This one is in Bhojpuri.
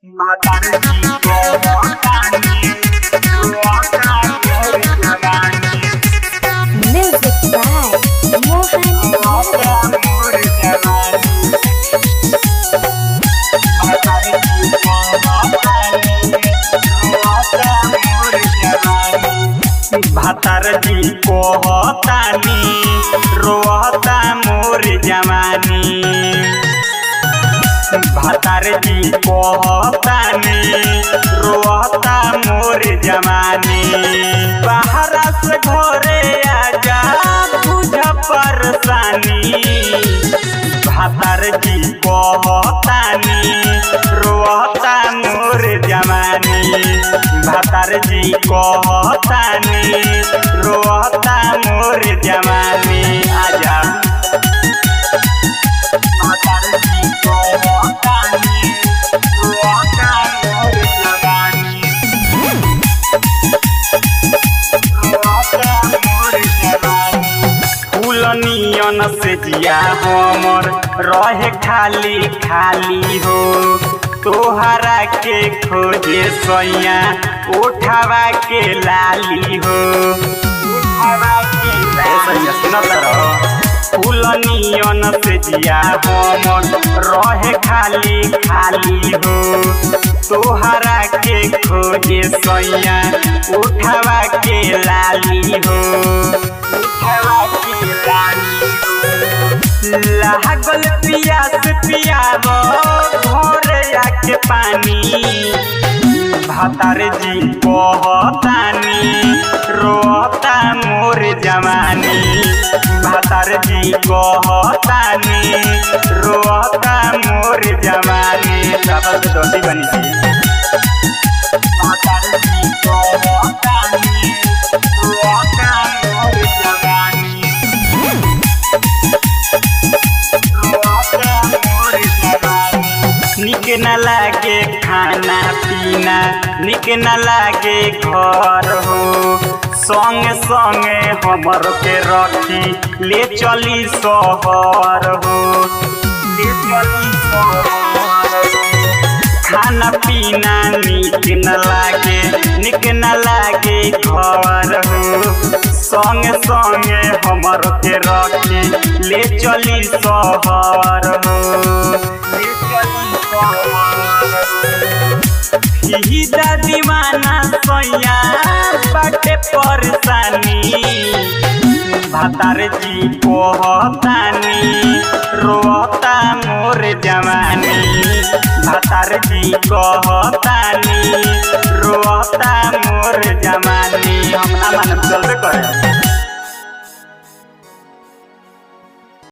Music by भातार जी कहतानी रोता मोर जवानी। भातार जी कहतानी रोता मोर जवानी। बाहर से घरे आजा बुझ परेशानी। भातार जी कहतानी रोता मोर जवानी। भातार जी कहतानी रोता मोर जवानी। आजा भातार जी कहतानी रोता मोर जवानी। रोता मोर जवानी। फूलनियन से जिया हमर रहे खाली खाली हो। तोहरा के खोजे सैया उठावा के लाली हो। उठावा के फूलनियन से जिया हमर रहे खाली खाली हो। तोहरा के खोजे सैया उठावा के लाली हो। उठावा के लाली हो। लागल पियास पियाब घर आके पानी। भातार जी कहतानी रोता मोर जवानी। भातार जी कहतानी रोता मोर जवानी। सबसे दोषी बनी थी। भातार जी कहतानी रोता मोर जवानी। निक न लागे खाना पीना निक न लागे घर हो। संगे संगे हमर के रखी ले चली शहर हो। ले चली शहर हो। खाना पीना निक न लागे घर हो। संगे संगे हमर के रखी ले चली शहर हो। हिदा दीवाना सैया बाटे परेशानी। भातार जी कहतानी रोता मोर जवानी। भातार जी कहतानी रोता मोर जवानी। हम ना मानब चलबे करे।